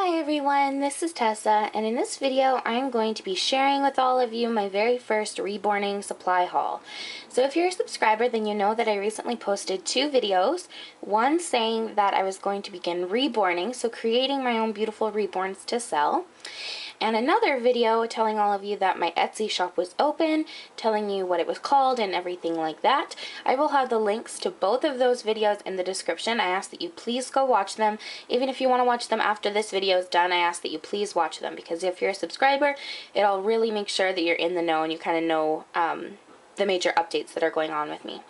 Hi everyone, this is Tessa, and in this video I'm going to be sharing with all of you my very first Reborning supply haul. So if you're a subscriber, then you know that I recently posted two videos, one saying that I was going to begin reborning, so creating my own beautiful reborns to sell, and another video telling all of you that my Etsy shop was open, telling you what it was called and everything like that. I will have the links to both of those videos in the description. I ask that you please go watch them. Even if you want to watch them after this video is done, I ask that you please watch them, because if you're a subscriber, it'll really make sure that you're in the know and you kind of know the major updates that are going on with me.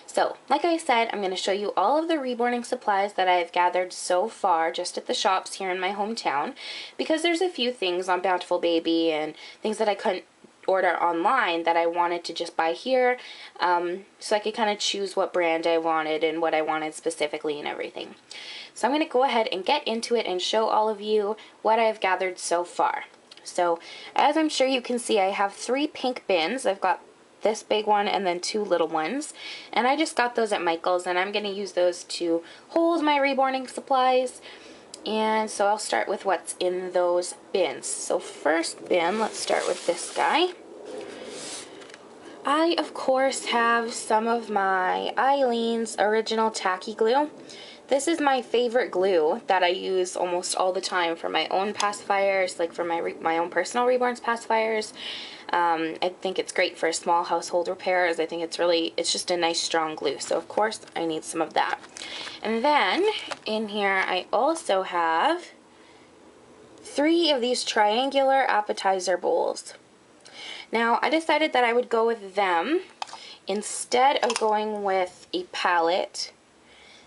So, like I said, I'm going to show you all of the reborning supplies that I've gathered so far just at the shops here in my hometown, because there's a few things on Bountiful Baby and things that I couldn't order online that I wanted to just buy here, so I could kind of choose what brand I wanted and what I wanted specifically and everything. So I'm going to go ahead and get into it and show all of you what I've gathered so far. So, as I'm sure you can see, I have 3 pink bins. I've got this big one and then 2 little ones, and I just got those at Michael's, and I'm going to use those to hold my reborning supplies. And so I'll start with what's in those bins. So first bin, let's start with this guy. I of course have some of my Eileen's original tacky glue. This is my favorite glue that I use almost all the time for my own pacifiers, like for my own personal reborns pacifiers. I think it's great for small household repairs. I think it's just a nice strong glue. So of course I need some of that. And then in here I also have 3 of these triangular appetizer bowls. Now I decided that I would go with them instead of going with a palette,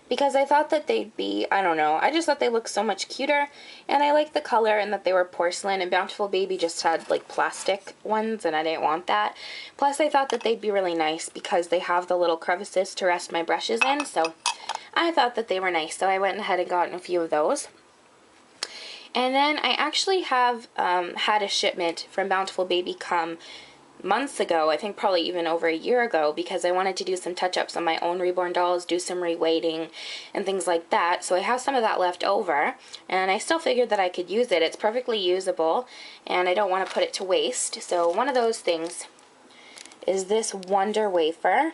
because I thought that they'd be, I don't know, I just thought they looked so much cuter, and I liked the color and that they were porcelain, and Bountiful Baby just had like plastic ones and I didn't want that. Plus I thought that they'd be really nice because they have the little crevices to rest my brushes in, so I thought that they were nice, so I went ahead and got a few of those. And then I actually have had a shipment from Bountiful Baby come months ago, I think probably even over a year ago, because I wanted to do some touch-ups on my own reborn dolls, do some reweighting and things like that. So I have some of that left over, and I still figured that I could use it. It's perfectly usable, and I don't want to put it to waste. So one of those things is this Wonder Wafer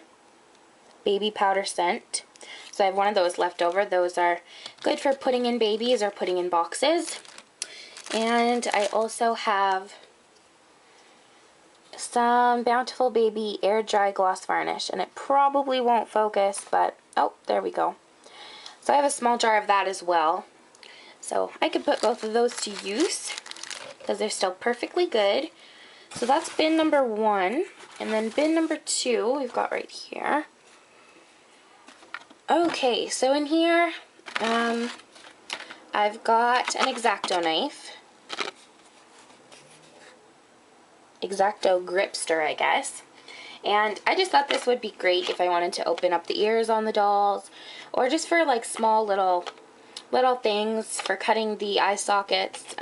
baby powder scent. So I have one of those left over. Those are good for putting in babies or putting in boxes. And I also have some Bountiful Baby air dry gloss varnish, and it probably won't focus, but oh, there we go. So I have a small jar of that as well, so I could put both of those to use because they're still perfectly good. So that's bin number 1, and then bin number 2 we've got right here. Okay, so in here I've got an X-Acto knife. X-Acto gripster, I guess. And I just thought this would be great if I wanted to open up the ears on the dolls, or just for like small little things for cutting the eye sockets,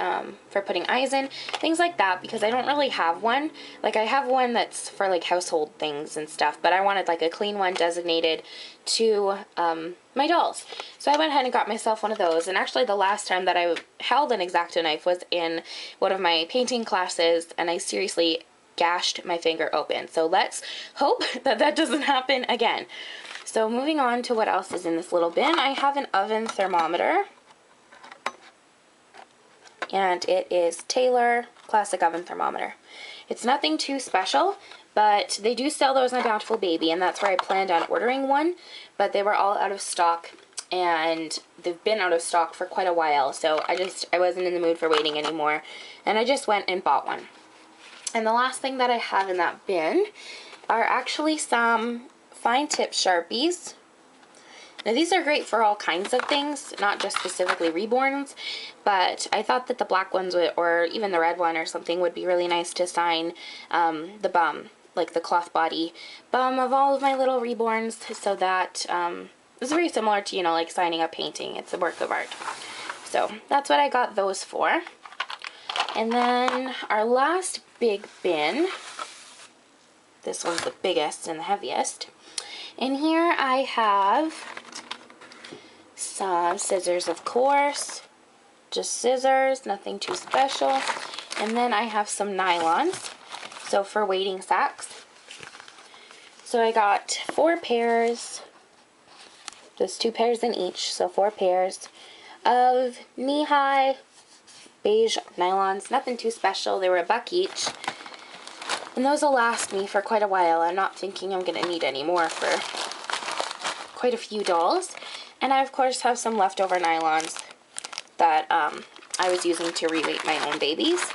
for putting eyes in, things like that, because I don't really have one. Like I have one that's for like household things and stuff, but I wanted like a clean one designated to my dolls. So I went ahead and got myself one of those, and actually the last time that I held an X-Acto knife was in one of my painting classes, and I seriously gashed my finger open. So let's hope that that doesn't happen again. So moving on to what else is in this little bin, I have an oven thermometer, and it is Taylor Classic Oven Thermometer. It's nothing too special, but they do sell those on Bountiful Baby, and that's where I planned on ordering one, but they were all out of stock, and they've been out of stock for quite a while, so I wasn't in the mood for waiting anymore, and I just went and bought one. And the last thing that I have in that bin are actually some fine tip Sharpies. Now these are great for all kinds of things, not just specifically reborns, but I thought that the black ones would, or even the red one or something, would be really nice to sign the bum, like the cloth body bum of all of my little reborns, so that it's very similar to, you know, like signing a painting. It's a work of art. So that's what I got those for. And then our last big bin, this one's the biggest and the heaviest. In here I have some scissors, of course, just scissors, nothing too special. And then I have some nylons, so for weighting sacks. So I got 4 pairs, just 2 pairs in each, so 4 pairs of knee-high beige nylons, nothing too special. They were $1 each. And those will last me for quite a while. I'm not thinking I'm going to need any more for quite a few dolls. And I, of course, have some leftover nylons that I was using to reweight my own babies.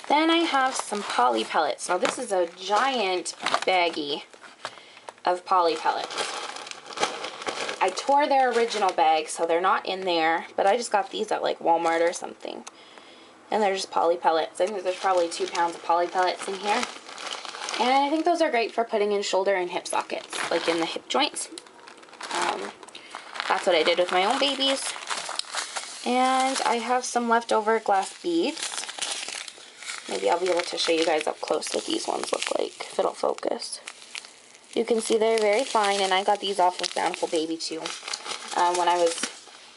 Then I have some poly pellets. Now, this is a giant baggie of poly pellets. I tore their original bag, so they're not in there, but I just got these at like Walmart or something. And they're just poly pellets. I think there's probably 2 pounds of poly pellets in here. And I think those are great for putting in shoulder and hip sockets, like in the hip joints. That's what I did with my own babies. And I have some leftover glass beads. Maybe I'll be able to show you guys up close what these ones look like, if it'll focus. You can see they're very fine, and I got these off of Bountiful Baby too, when I was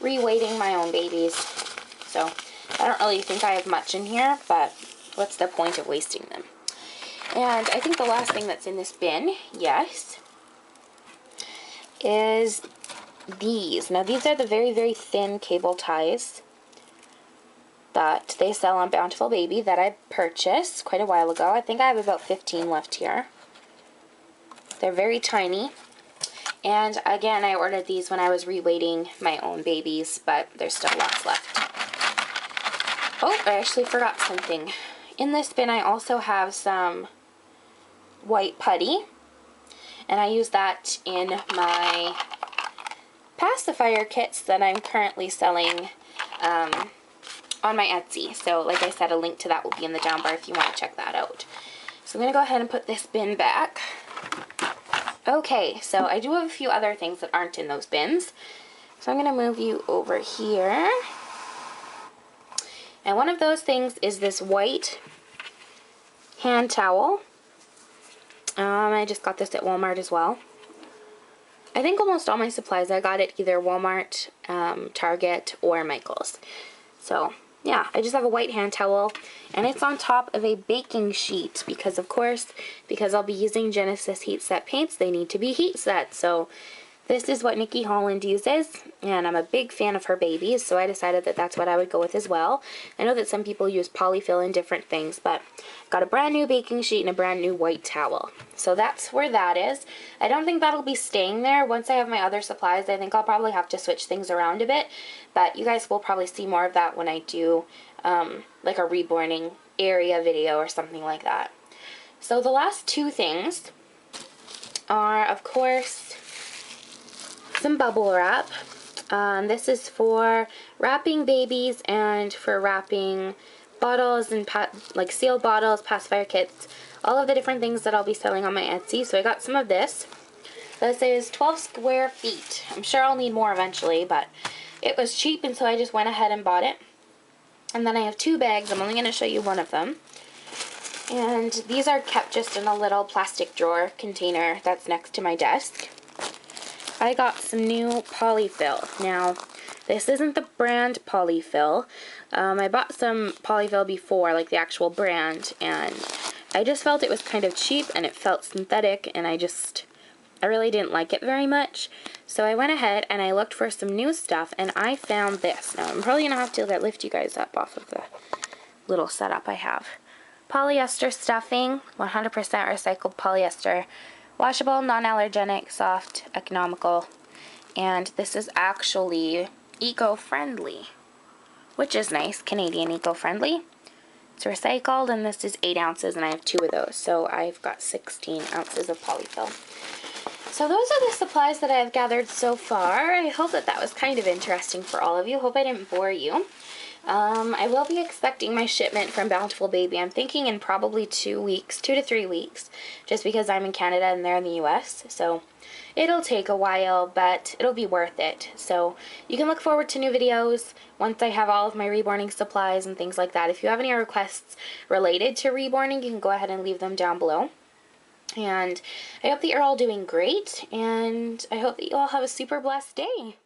reweighting my own babies. So I don't really think I have much in here, but what's the point of wasting them? And I think the last thing that's in this bin, yes, is these. Now, these are the very, very thin cable ties that they sell on Bountiful Baby that I purchased quite a while ago. I think I have about 15 left here. They're very tiny. And again, I ordered these when I was reweighting my own babies, but there's still lots left. Oh, I actually forgot something. In this bin, I also have some white putty, and I use that in my pacifier kits that I'm currently selling on my Etsy. So like I said, a link to that will be in the down bar if you want to check that out. So I'm going to go ahead and put this bin back. Okay, so I do have a few other things that aren't in those bins. So I'm going to move you over here. And one of those things is this white hand towel. I just got this at Walmart as well. I think almost all my supplies I got at either Walmart, Target, or Michael's. So yeah, I just have a white hand towel, and it's on top of a baking sheet because, of course, because I'll be using Genesis heat set paints, they need to be heat set. So this is what Nikki Holland uses, and I'm a big fan of her babies, so I decided that that's what I would go with as well. I know that some people use polyfill in different things, but I've got a brand new baking sheet and a brand new white towel. So that's where that is. I don't think that'll be staying there. Once I have my other supplies, I think I'll probably have to switch things around a bit, but you guys will probably see more of that when I do like a reborning area video or something like that. So the last 2 things are, of course, some bubble wrap. This is for wrapping babies and for wrapping bottles and like sealed bottles, pacifier kits, all of the different things that I'll be selling on my Etsy. So I got some of this. This is 12 square feet. I'm sure I'll need more eventually, but it was cheap, and so I just went ahead and bought it. And then I have 2 bags. I'm only going to show you one of them. And these are kept just in a little plastic drawer container that's next to my desk. I got some new polyfill. Now, this isn't the brand polyfill. I bought some polyfill before, like the actual brand, and I just felt it was kind of cheap and it felt synthetic, and I really didn't like it very much. So I went ahead and I looked for some new stuff, and I found this. Now, I'm probably going to have to lift you guys up off of the little setup I have. Polyester stuffing, 100% recycled polyester. Washable, non-allergenic, soft, economical, and this is actually eco-friendly, which is nice. Canadian eco-friendly. It's recycled, and this is 8 ounces, and I have 2 of those, so I've got 16 ounces of polyfill. So those are the supplies that I've gathered so far. I hope that that was kind of interesting for all of you. Hope I didn't bore you. I will be expecting my shipment from Bountiful Baby. I'm thinking in probably 2 weeks, 2 to 3 weeks, just because I'm in Canada and they're in the US. So it'll take a while, but it'll be worth it. So you can look forward to new videos once I have all of my reborning supplies and things like that. If you have any requests related to reborning, you can go ahead and leave them down below. And I hope that you're all doing great, and I hope that you all have a super blessed day.